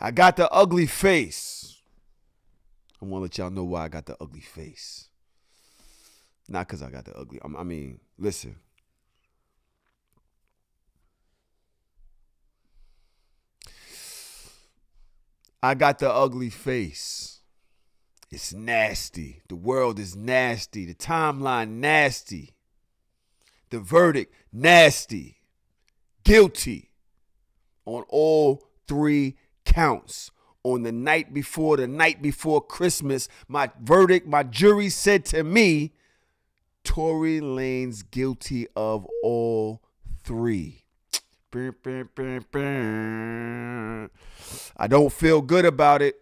I got the ugly face. I want to let y'all know why I got the ugly face. Not because I got the ugly. I mean, listen. I got the ugly face. It's nasty. The world is nasty. The timeline nasty. The verdict nasty. Guilty on all 3 counts. On the night before Christmas, my verdict, my jury said to me, Tory Lanez guilty of all 3. I don't feel good about it.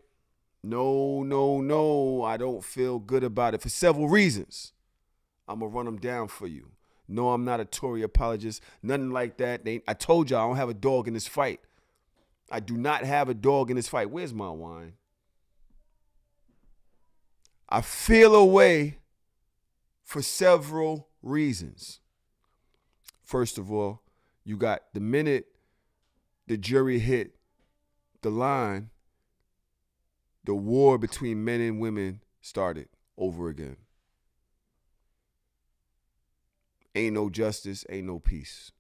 No. I don't feel good about it for several reasons. I'm going to run them down for you. No, I'm not a Tory apologist. Nothing like that. I told y'all I don't have a dog in this fight. I do not have a dog in this fight. Where's my wine? I feel away for several reasons. First of all, you got the minute the jury hit the line, the war between men and women started over again. Ain't no justice, ain't no peace.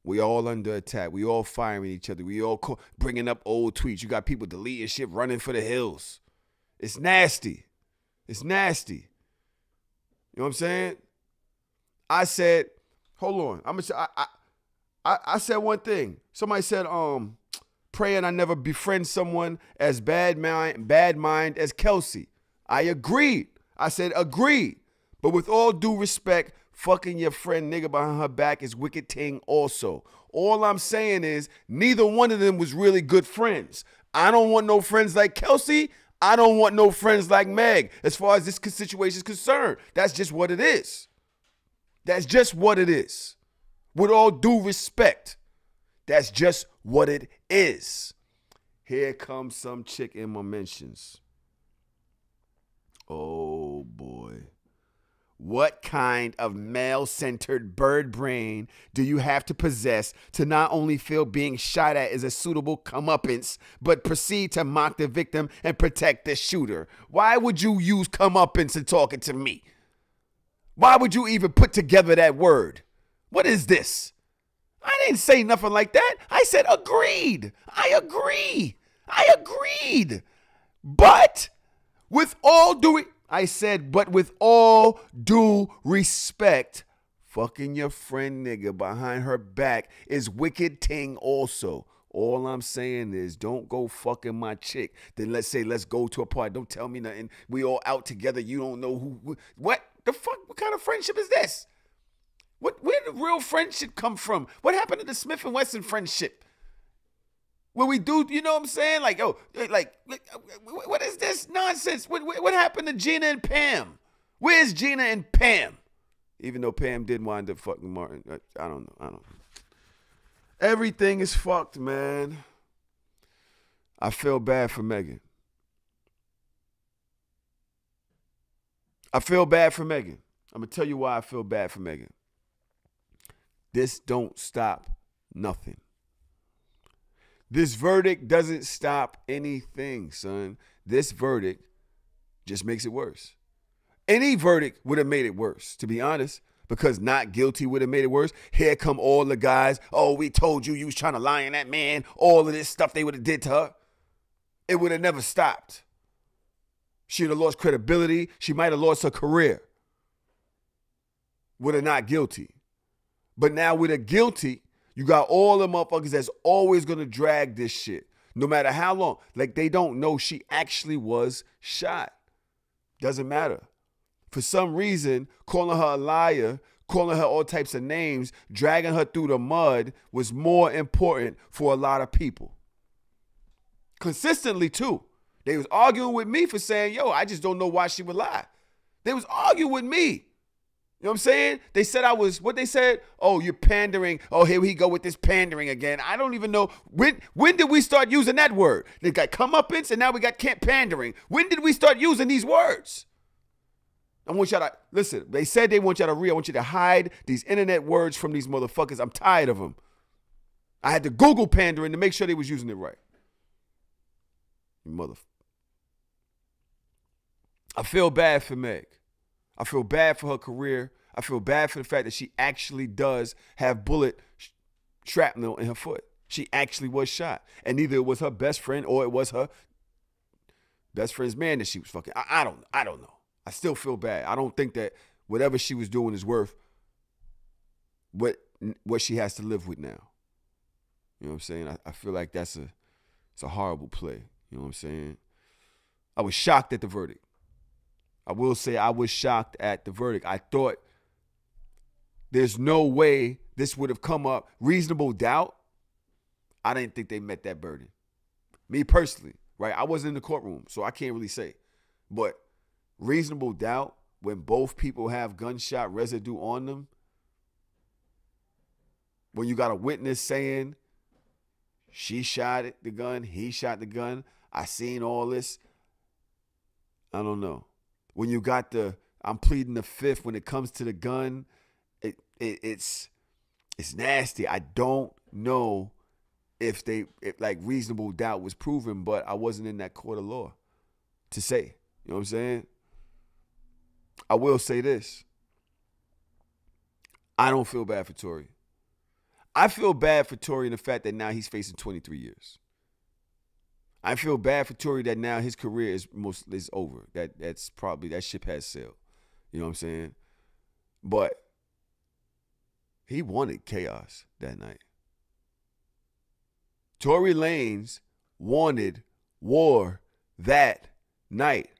We all under attack. We all firing each other. We all bringing up old tweets. You got people deleting shit, running for the hills. It's nasty. It's nasty. You know what I'm saying? I said, hold on. I said one thing. Somebody said, praying I never befriend someone as bad mind as Kelsey. I agreed. I said agreed. But with all due respect, fucking your friend nigga behind her back is wicked ting also. All I'm saying is neither one of them was really good friends. I don't want no friends like Kelsey. I don't want no friends like Meg as far as this situation is concerned. That's just what it is. That's just what it is. With all due respect, that's just what it is. Here comes some chick in my mentions. Oh, boy. What kind of male-centered bird brain do you have to possess to not only feel being shot at is a suitable comeuppance, but proceed to mock the victim and protect the shooter? Why would you use comeuppance in talking to me? Why would you even put together that word? What is this? I didn't say nothing like that. I said agreed. I agree. I agreed. But with all due respect, fucking your friend nigga behind her back is wicked ting also. All I'm saying is don't go fucking my chick. Then let's go to a party. Don't tell me nothing. We all out together. You don't know who. What the fuck? What kind of friendship is this? Where did real friendship come from? What happened to the Smith & Wesson friendship? Where we do, you know what I'm saying? Like, oh, like what is this nonsense? What happened to Gina and Pam? Where's Gina and Pam? Even though Pam did wind up fucking Martin. I don't know. Everything is fucked, man. I feel bad for Megan. I'm going to tell you why I feel bad for Megan. This don't stop nothing. This verdict doesn't stop anything, son. This verdict just makes it worse. Any verdict would have made it worse, to be honest, because not guilty would have made it worse. Here come all the guys. Oh, we told you you was trying to lie on that man. All of this stuff they would have did to her. It would have never stopped. She would have lost credibility. She might have lost her career. With a not guilty. But now with a guilty, you got all the motherfuckers that's always going to drag this shit. No matter how long. Like they don't know she actually was shot. Doesn't matter. For some reason, calling her a liar, calling her all types of names, dragging her through the mud was more important for a lot of people. Consistently too. They was arguing with me for saying, yo, I just don't know why she would lie. They was arguing with me. You know what I'm saying? They said what they said? Oh, you're pandering. Oh, here we go with this pandering again. I don't even know. When did we start using that word? They got comeuppance and now we got pandering. When did we start using these words? I want y'all to, listen, they said they want y'all to read. I want you to hide these internet words from these motherfuckers. I'm tired of them. I had to Google pandering to make sure they was using it right. You mother. I feel bad for Meg. I feel bad for her career. I feel bad for the fact that she actually does have bullet shrapnel in her foot. She actually was shot. And either it was her best friend or it was her best friend's man that she was fucking. I don't know. I still feel bad. I don't think that whatever she was doing is worth what she has to live with now. You know what I'm saying? I feel like it's a horrible play. You know what I'm saying? I was shocked at the verdict. I will say I was shocked at the verdict. I thought there's no way this would have come up. Reasonable doubt, I didn't think they met that burden. Me personally, right? I wasn't in the courtroom, so I can't really say. But reasonable doubt, when both people have gunshot residue on them, when you got a witness saying she shot the gun, he shot the gun, I seen all this, I don't know. When you got I'm pleading the fifth when it comes to the gun, it's nasty. I don't know if like reasonable doubt was proven, but I wasn't in that court of law to say. You know what I'm saying? I will say this. I don't feel bad for Tory. I feel bad for Tory in the fact that now he's facing 23 years. I feel bad for Tory that now his career is over. That's probably, that ship has sailed. You know what I'm saying? But he wanted chaos that night. Tory Lanez wanted war that night.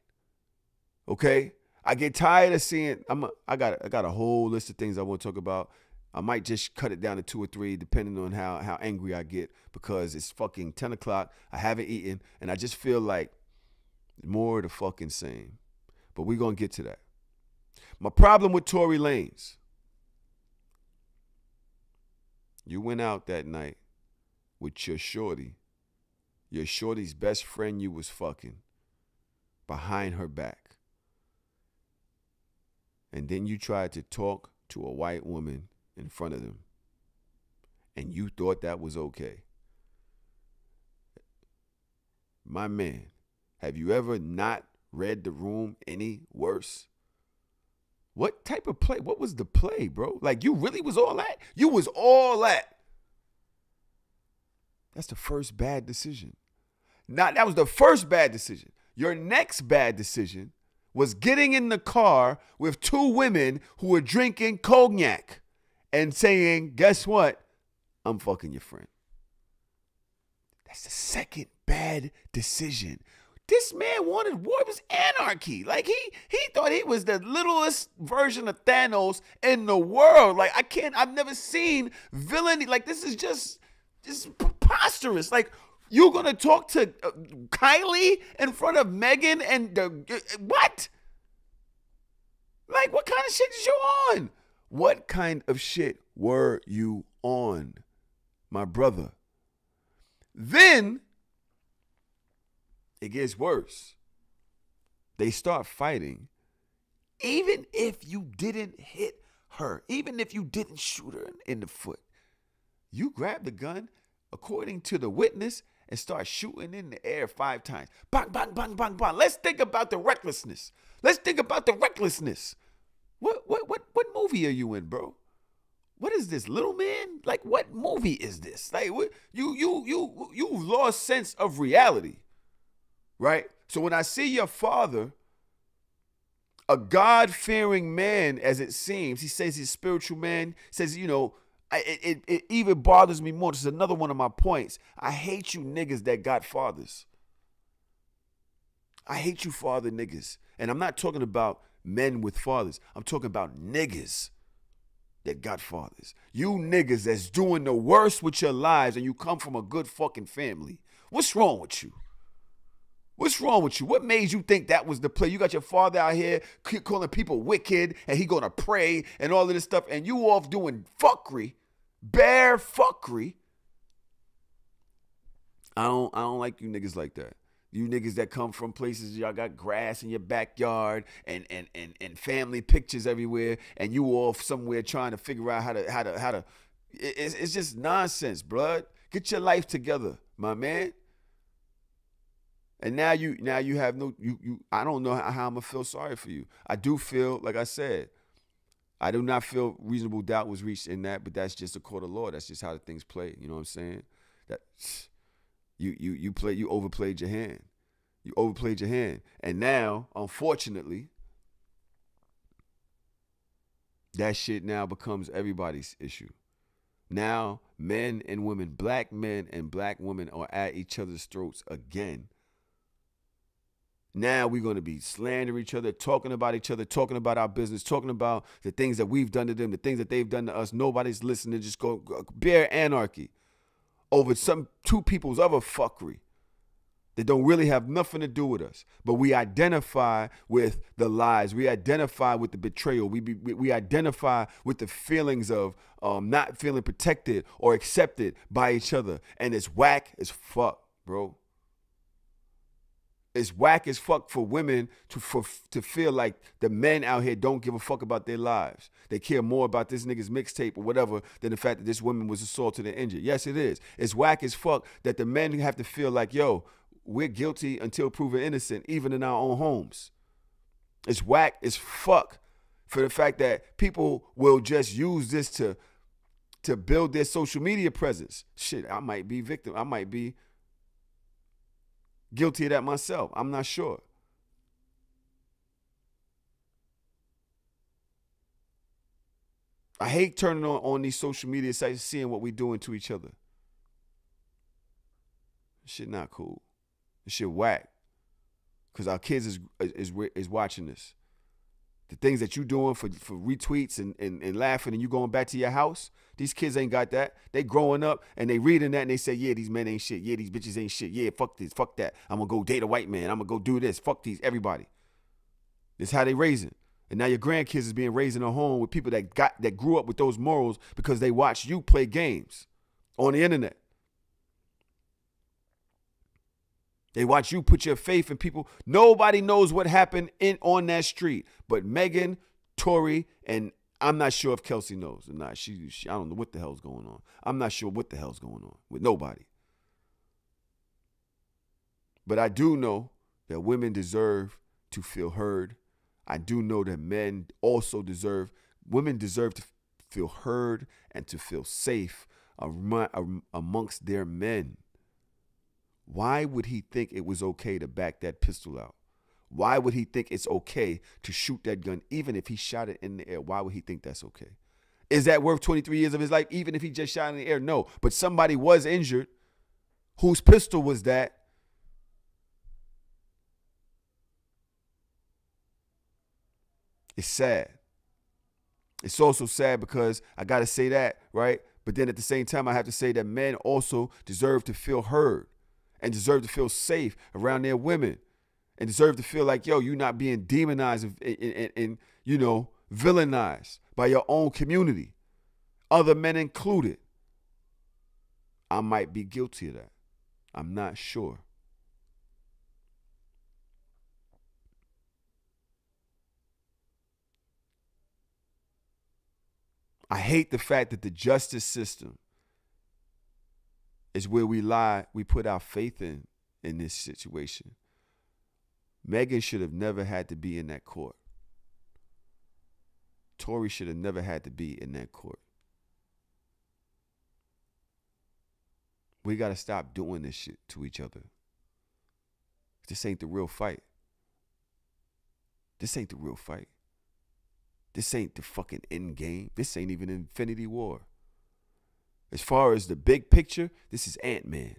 Okay? I get tired of seeing, I got a whole list of things I want to talk about. I might just cut it down to 2 or 3 depending on how angry I get, because it's fucking 10 o'clock. I haven't eaten, and I just feel like more of the fucking same. But we're going to get to that. My problem with Tory Lanez. You went out that night with your shorty's best friend you was fucking, behind her back. And then you tried to talk to a white woman in front of them. And you thought that was okay. My man, have you ever not read the room any worse? What type of play? What was the play, bro? Like, you really was all that? You was all that. That's the first bad decision. That was the first bad decision. Your next bad decision was getting in the car with 2 women who were drinking cognac and saying, guess what? I'm fucking your friend. That's the second bad decision. This man wanted war. It was anarchy. Like, he thought he was the littlest version of Thanos in the world. Like, I've never seen villainy. Like, this is just preposterous. Like, you're going to talk to Kylie in front of Megan and what? Like, what kind of shit is you on? What kind of shit were you on, my brother? Then it gets worse. They start fighting. Even if you didn't hit her, even if you didn't shoot her in the foot, you grab the gun, according to the witness, and start shooting in the air 5 times. Bang, bang, bang, bang, bang. Let's think about the recklessness. What movie are you in, bro? What is this, Little Man? Like, what movie is this? Like, what, you've lost sense of reality, right? So when I see your father, a God-fearing man, as it seems, he says he's a spiritual man, says, you know, it even bothers me more. This is another one of my points. I hate you niggas that got fathers. I hate you father niggas. And I'm not talking about men with fathers. I'm talking about niggas that got fathers. You niggas that's doing the worst with your lives and you come from a good fucking family. What's wrong with you? What's wrong with you? What made you think that was the play? You got your father out here calling people wicked and he gonna pray and all of this stuff, and you off doing fuckery, bare fuckery. I don't like you niggas like that. You niggas that come from places y'all got grass in your backyard and family pictures everywhere, and you off somewhere trying to figure out how to. It's just nonsense, blood. Get your life together, my man. And now you have no you I don't know how I'm gonna feel sorry for you. I do feel, like I said, I do not feel reasonable doubt was reached in that, but that's just a court of law. That's just how the things play. You know what I'm saying? That you overplayed your hand. You overplayed your hand. And now, unfortunately, that shit now becomes everybody's issue. Now, men and women, black men and black women are at each other's throats again. Now we're going to be slandering each other, talking about each other, talking about our business, talking about the things that we've done to them, the things that they've done to us. Nobody's listening. Just go bare anarchy over some two people's other fuckery that don't really have nothing to do with us. But we identify with the lies. We identify with the betrayal. We identify with the feelings of not feeling protected or accepted by each other. And it's whack as fuck, bro. It's whack as fuck for women to feel like the men out here don't give a fuck about their lives. They care more about this nigga's mixtape or whatever than the fact that this woman was assaulted and injured. Yes, it is. It's whack as fuck that the men have to feel like, yo, we're guilty until proven innocent, even in our own homes. It's whack as fuck for the fact that people will just use this to build their social media presence. Shit, I might be victim. I might be guilty of that myself. I'm not sure. I hate turning on these social media sites, seeing what we doing to each other. Shit not cool. This shit whack. Because our kids is watching this. The things that you doing for retweets and laughing and you going back to your house, these kids ain't got that. They growing up and they reading that and they say, yeah, these men ain't shit. Yeah, these bitches ain't shit. Yeah, fuck this, fuck that. I'm going to go date a white man. I'm going to go do this. Fuck these, everybody. This is how they raising. And now your grandkids is being raised in a home with people that grew up with those morals because they watched you play games on the internet. They watch you put your faith in people. Nobody knows what happened on that street. But Megan, Tory, and I'm not sure if Kelsey knows or not. She I don't know what the hell's going on. I'm not sure what the hell's going on with nobody. But I do know that women deserve to feel heard. I do know that men also women deserve to feel heard and to feel safe amongst their men. Why would he think it was okay to back that pistol out? Why would he think it's okay to shoot that gun, even if he shot it in the air? Why would he think that's okay? Is that worth 23 years of his life, even if he just shot in the air? No. But somebody was injured. Whose pistol was that? It's sad. It's also sad because I got to say that, right? But then at the same time, I have to say that men also deserve to feel heard and deserve to feel safe around their women and deserve to feel like, yo, you're not being demonized and you know, villainized by your own community, other men included. I might be guilty of that. I'm not sure. I hate the fact that the justice system is where we put our faith in this situation. Megan should have never had to be in that court. Tory should have never had to be in that court. We got to stop doing this shit to each other. This ain't the real fight. This ain't the real fight. This ain't the fucking end game. This ain't even Infinity War. As far as the big picture, this is Ant-Man.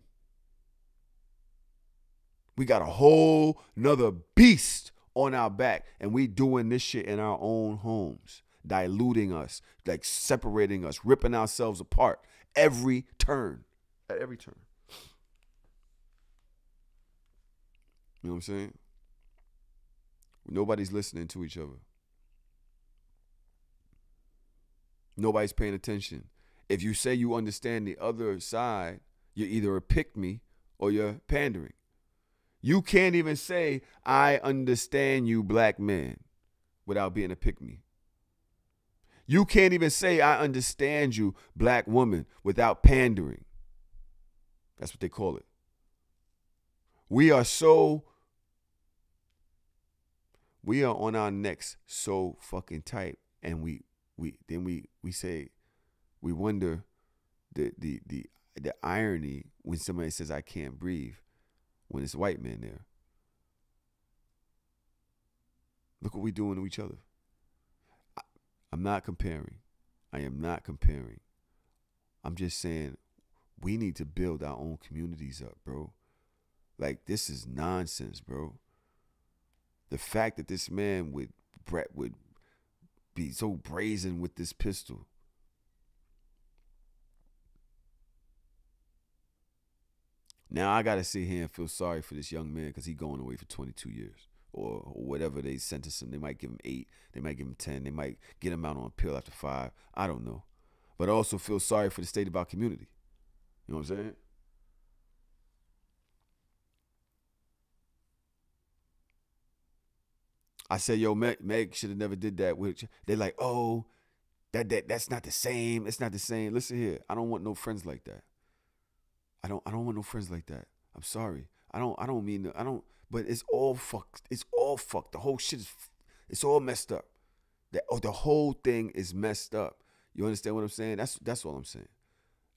We got a whole nother beast on our back, and we doing this shit in our own homes, diluting us, like separating us, ripping ourselves apart every turn, at every turn. You know what I'm saying? Nobody's listening to each other. Nobody's paying attention. If you say you understand the other side, you're either a pick-me or you're pandering. You can't even say, I understand you, black man, without being a pick-me. You can't even say, I understand you, black woman, without pandering. That's what they call it. We are on our necks so fucking tight, and we say, we wonder the irony when somebody says I can't breathe when it's white men there. Look what we doing to each other. I'm not comparing. I am not comparing. I'm just saying we need to build our own communities up, bro. Like, this is nonsense, bro. The fact that this man would be so brazen with this pistol. Now I gotta sit here and feel sorry for this young man because he's going away for 22 years. Or whatever they sentence him. They might give him 8. They might give him 10. They might get him out on appeal after 5. I don't know. But I also feel sorry for the state of our community. You know what I'm saying? I said, yo, Meg should have never did that. They're like, oh, that's not the same. It's not the same. Listen here. I don't want no friends like that. I don't want no friends like that. I'm sorry. I don't mean to, I don't. But it's all fucked. It's all fucked. The whole shit it's all messed up. The whole thing is messed up. You understand what I'm saying? That's all I'm saying.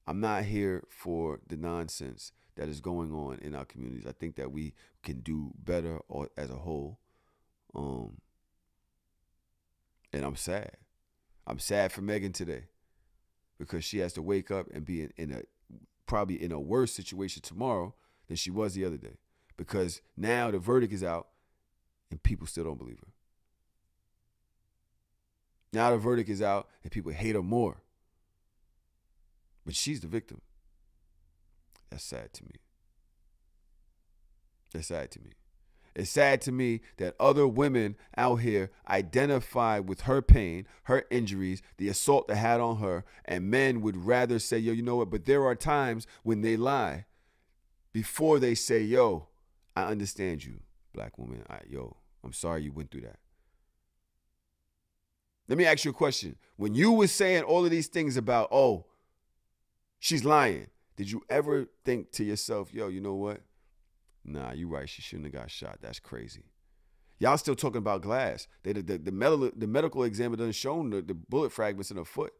I'm not here for the nonsense that is going on in our communities. I think that we can do better as a whole. And I'm sad. I'm sad for Megan today because she has to wake up and be probably in a worse situation tomorrow than she was the other day. Because now the verdict is out and people still don't believe her. Now the verdict is out and people hate her more. But she's the victim. That's sad to me. That's sad to me. It's sad to me that other women out here identify with her pain, her injuries, the assault that had on her, and men would rather say, yo, you know what? But there are times when they lie before they say, yo, I understand you, black woman. I'm sorry you went through that. Let me ask you a question. When you were saying all of these things about, oh, she's lying, did you ever think to yourself, yo, you know what? Nah, you're right. She shouldn't have got shot. That's crazy. Y'all still talking about glass. The medical examiner done shown the bullet fragments in her foot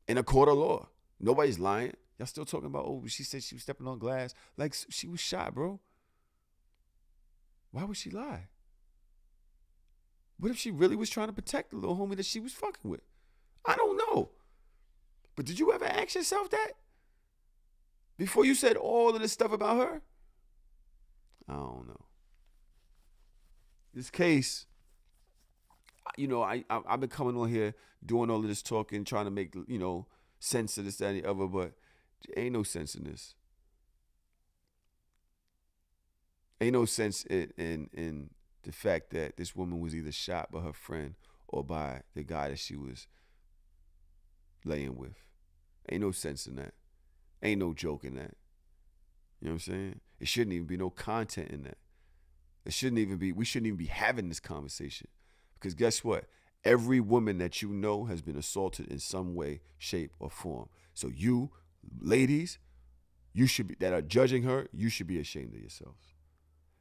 in a court of law. Nobody's lying. Y'all still talking about, oh, she said she was stepping on glass. Like, she was shot, bro. Why would she lie? What if she really was trying to protect the little homie that she was fucking with? I don't know. But did you ever ask yourself that? Before you said all of this stuff about her? I don't know. This case, you know, I've been coming on here doing all of this talking, trying to make, you know, sense of this, that, and the other, but there ain't no sense in this. Ain't no sense in the fact that this woman was either shot by her friend or by the guy that she was laying with. Ain't no sense in that. Ain't no joke in that. You know what I'm saying? It shouldn't even be no content in that. We shouldn't even be having this conversation. Because guess what? Every woman that you know has been assaulted in some way, shape, or form. So you, ladies, that are judging her, you should be ashamed of yourselves.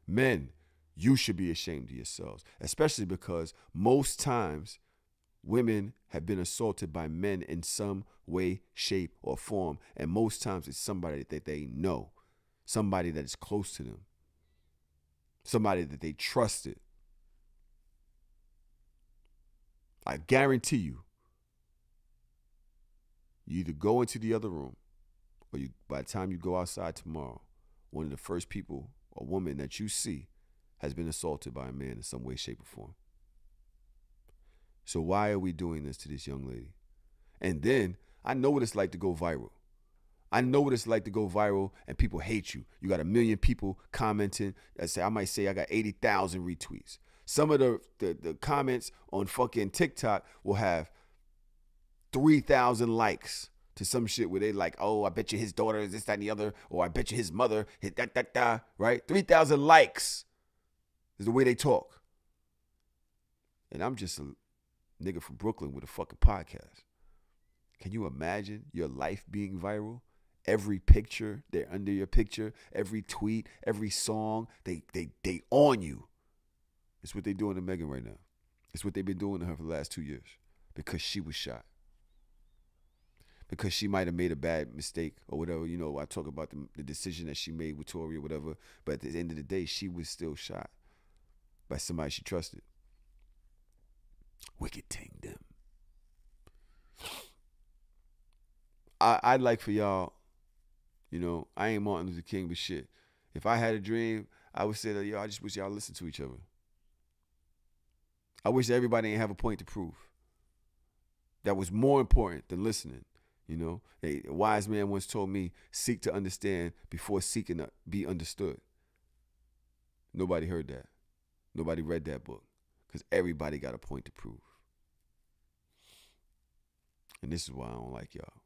Men, you should be ashamed of yourselves. Especially because most times women have been assaulted by men in some way, shape, or form. And most times it's somebody that they know. Somebody that is close to them. Somebody that they trusted. I guarantee you either go into the other room or by the time you go outside tomorrow, one of the first people or woman that you see has been assaulted by a man in some way, shape, or form. So why are we doing this to this young lady? And then I know what it's like to go viral. I know what it's like to go viral and people hate you. You got 1 million people commenting. I might say I got 80,000 retweets. Some of the comments on fucking TikTok will have 3,000 likes to some shit where they like, oh, I bet you his daughter is this, that, and the other, or I bet you his mother, right? 3,000 likes is the way they talk. And I'm just a nigga from Brooklyn with a fucking podcast. Can you imagine your life being viral Every picture, they're under your picture. Every tweet, every song, they on you. It's what they're doing to Megan right now. It's what they've been doing to her for the last 2 years because she was shot. Because she might have made a bad mistake or whatever. You know, I talk about the decision that she made with TORY or whatever. But at the end of the day, she was still shot by somebody she trusted. Wicked ting them. I'd like for y'all, you know, I ain't Martin Luther King, but shit. If I had a dream, I would say that, yo, I just wish y'all listen to each other. I wish everybody ain't have a point to prove. That was more important than listening. You know, a wise man once told me, seek to understand before seeking to be understood. Nobody heard that. Nobody read that book because everybody got a point to prove. And this is why I don't like y'all.